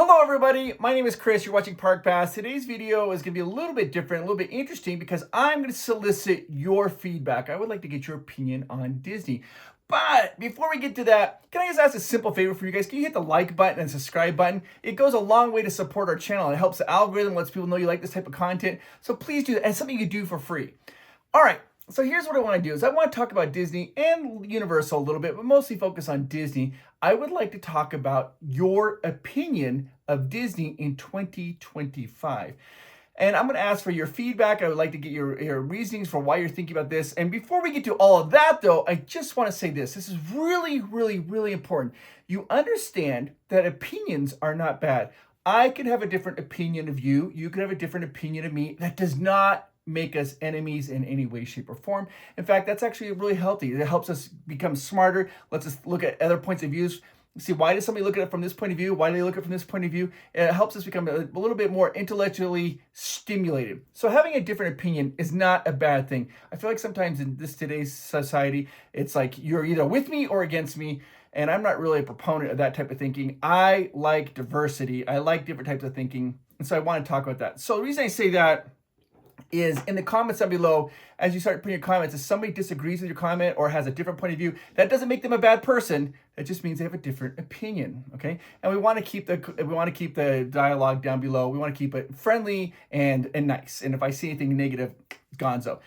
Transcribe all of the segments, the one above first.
Hello everybody, my name is Chris, you're watching Park Pass. Today's video is going to be a little bit different, a little bit interesting because I'm going to solicit your feedback. I would like to get your opinion on Disney. But before we get to that, can I just ask a simple favor from you guys? Can you hit the like button and subscribe button? It goes a long way to support our channel. It helps the algorithm, lets people know you like this type of content. So please do that, and something you do for free. All right. So here's what I want to do is I want to talk about Disney and Universal a little bit, but mostly focus on Disney. I would like to talk about your opinion of Disney in 2025. And I'm going to ask for your feedback. I would like to get your reasonings for why you're thinking about this. And before we get to all of that, though, I just want to say this. This is really, really, really important. You understand that opinions are not bad. I could have a different opinion of you. You could have a different opinion of me. That does not make us enemies in any way, shape, or form. In fact, that's actually really healthy. It helps us become smarter, lets us look at other points of views. See, why does somebody look at it from this point of view? Why do they look at it from this point of view? It helps us become a little bit more intellectually stimulated. So having a different opinion is not a bad thing. I feel like sometimes in today's society, it's like you're either with me or against me. And I'm not really a proponent of that type of thinking. I like diversity. I like different types of thinking. And so I want to talk about that. So the reason I say that is in the comments down below, as you start putting your comments, if somebody disagrees with your comment or has a different point of view, that doesn't make them a bad person. It just means they have a different opinion, okay? And we want to keep the dialogue down below. We want to keep it friendly and nice. And if I see anything negative, gonzo.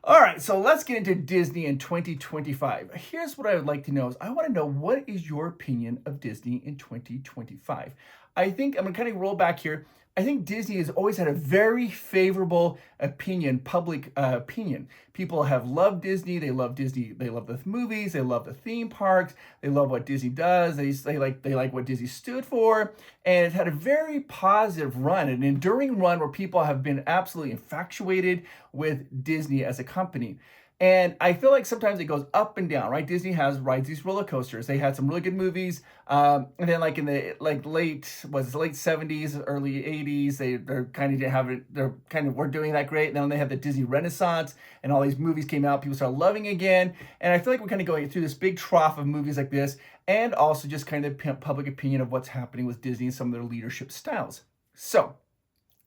All right, so let's get into Disney in 2025. Here's what I would like to know is I want to know, what is your opinion of Disney in 2025? I think I'm going to kind of roll back here. I think Disney has always had a very favorable opinion, public opinion. People have loved Disney. They love Disney. They love the movies. They love the theme parks. They love what Disney does. They like what Disney stood for. And it's had a very positive run, an enduring run where people have been absolutely infatuated with Disney as a company. And I feel like sometimes it goes up and down, right? Disney rides these roller coasters. They had some really good movies, and then like in the late 70s, early 80s, they're kind of didn't have it. They're kind of weren't doing that great. And then they had the Disney Renaissance, and all these movies came out. People started loving again, and I feel like we're kind of going through this big trough of movies like this, and also just kind of public opinion of what's happening with Disney and some of their leadership styles. So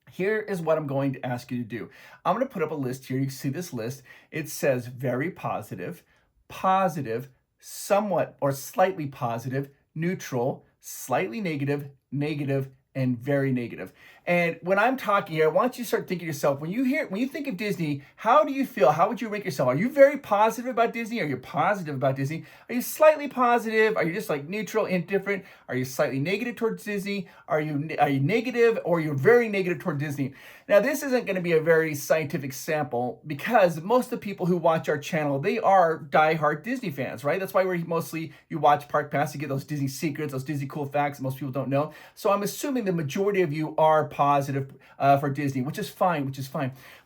here is what I'm going to ask you to do. I'm going to put up a list here. You can see this list. It says very positive, positive, somewhat or slightly positive, neutral, slightly negative, negative, and very negative. And when I'm talking here, I want you to start thinking to yourself, when you think of Disney, how do you feel? How would you rank yourself? Are you very positive about Disney? Are you positive about Disney? Are you slightly positive? Are you just like neutral, indifferent? Are you slightly negative towards Disney? Are you negative, or you're very negative toward Disney? Now, this isn't going to be a very scientific sample because most of the people who watch our channel, they are diehard Disney fans, right? That's why you watch Park Pass to get those Disney secrets, those Disney cool facts most people don't know. So I'm assuming the majority of you are positive for Disney, which is fine.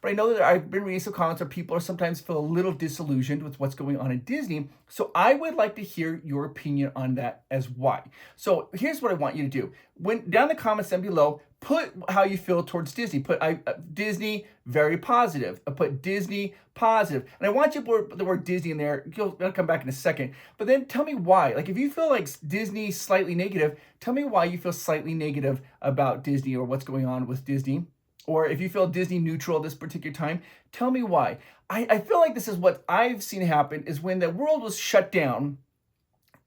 But I know that I've been reading some comments where people are sometimes feel a little disillusioned with what's going on in Disney. So I would like to hear your opinion on that as why. So here's what I want you to do. Down in the comments down below, put how you feel towards Disney. Put Disney very positive. Put Disney positive. And I want you to put the word Disney in there. I'll come back in a second. But then tell me why. Like if you feel like Disney slightly negative, tell me why you feel slightly negative about Disney or what's going on with Disney. Or if you feel Disney neutral this particular time, tell me why. I feel like this is what I've seen happen is when the world was shut down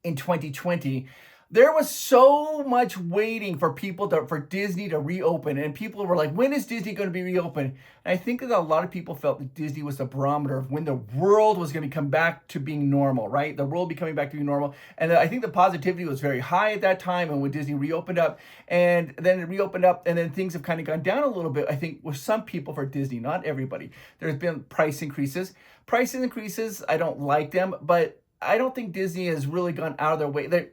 in 2020, there was so much waiting for for Disney to reopen, and people were like, when is Disney going to be reopened? And I think that a lot of people felt that Disney was the barometer of when the world was going to come back to being normal, right? The world be coming back to being normal. And I think the positivity was very high at that time, and when Disney reopened up, and then it reopened up, and then things have kind of gone down a little bit, I think, with some people for Disney, not everybody. There's been price increases. Price increases, I don't like them, but I don't think Disney has really gone out of their way.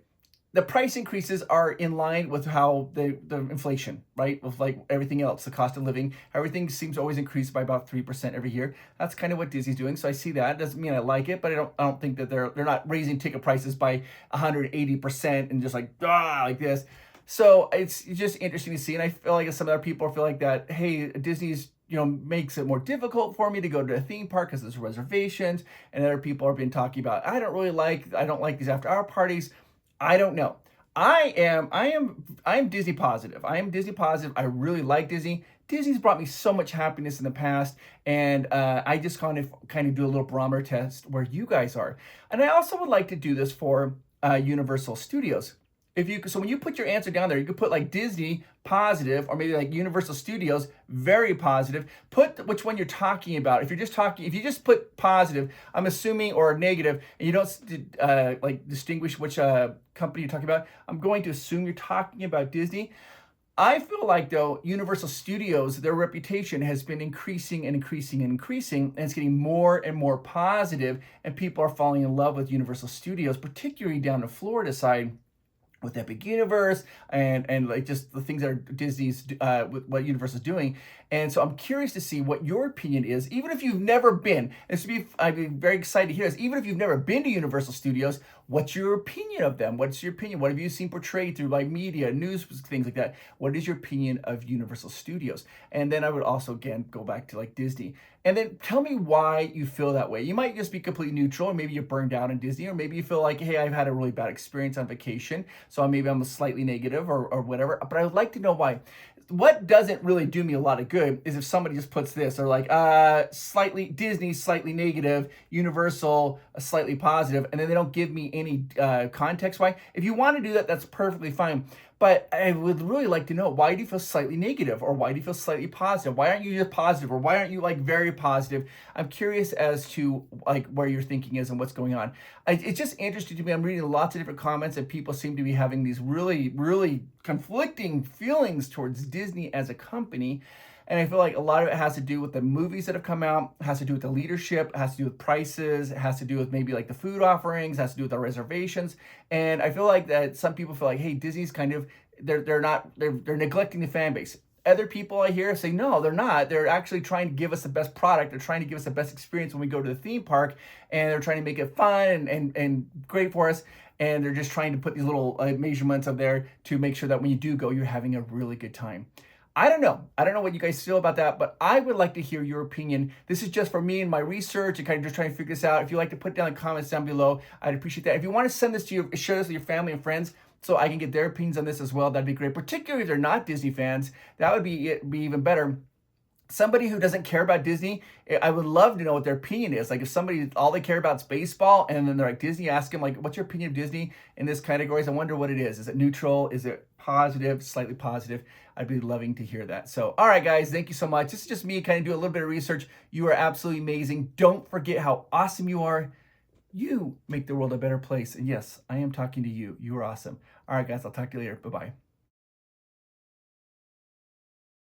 The price increases are in line with how the inflation, right? With like everything else, the cost of living, everything seems to always increase by about 3% every year. That's kind of what Disney's doing. So I see that. Doesn't mean I like it, but I don't think that they're not raising ticket prices by 180% and just like this. So it's just interesting to see. And I feel like some other people feel like that, hey, Disney's makes it more difficult for me to go to a theme park because there's reservations. And other people have been talking about, I don't like these after hour parties. I don't know. I am Disney positive. I am Disney positive. I really like Disney. Disney's brought me so much happiness in the past, and I just kind of do a little barometer test where you guys are. And I also would like to do this for Universal Studios. So when you put your answer down there, you could put like Disney positive, or maybe like Universal Studios very positive. Put which one you're talking about. If you just put positive, I'm assuming, or negative, and you don't like distinguish which company you're talking about, I'm going to assume you're talking about Disney. I feel like, though, Universal Studios, their reputation has been increasing and increasing and increasing, and it's getting more and more positive, and people are falling in love with Universal Studios, particularly down the Florida side with Epic Universe and like just the things that are Disney's with what Universal's doing. And so I'm curious to see what your opinion is, even if you've never been. I'd be very excited to hear this. Even if you've never been to Universal Studios, what's your opinion of them? What's your opinion? What have you seen portrayed through like media, news, things like that? What is your opinion of Universal Studios? And then I would also again go back to like Disney. And then tell me why you feel that way. You might just be completely neutral, or maybe you're burned out in Disney, or maybe you feel like, hey, I've had a really bad experience on vacation, so maybe I'm slightly negative or whatever. But I would like to know why. What doesn't really do me a lot of good is if somebody just puts this, or like slightly Disney, slightly negative, Universal, slightly positive, and then they don't give me any context why. If you want to do that, that's perfectly fine. But I would really like to know, why do you feel slightly negative, or why do you feel slightly positive? Why aren't you just positive, or why aren't you like very positive? I'm curious as to like where your thinking is and what's going on. It's just interesting to me. I'm reading lots of different comments, and people seem to be having these really, really conflicting feelings towards Disney as a company. And I feel like a lot of it has to do with the movies that have come out, has to do with the leadership, has to do with prices, it has to do with maybe like the food offerings, has to do with the reservations. And I feel like that some people feel like, hey, Disney's kind of, they're neglecting the fan base. Other people I hear say, no, they're not. They're actually trying to give us the best product. They're trying to give us the best experience when we go to the theme park, and they're trying to make it fun and great for us. And they're just trying to put these little measurements up there to make sure that when you do go, you're having a really good time. I don't know. I don't know what you guys feel about that, but I would like to hear your opinion. This is just for me and my research and kind of just trying to figure this out. If you'd like to put down the comments down below, I'd appreciate that. If you want to send this to your, share this with your family and friends so I can get their opinions on this as well, that'd be great. Particularly if they're not Disney fans, that would be even better. Somebody who doesn't care about Disney, I would love to know what their opinion is. Like if somebody, all they care about is baseball, and then they're like Disney, ask them like, what's your opinion of Disney in this categories? I wonder what it is. Is it neutral? Is it positive, slightly positive? I'd be loving to hear that. So, all right, guys, thank you so much. This is just me kind of do a little bit of research. You are absolutely amazing. Don't forget how awesome you are. You make the world a better place. And yes, I am talking to you. You are awesome. All right, guys, I'll talk to you later. Bye-bye.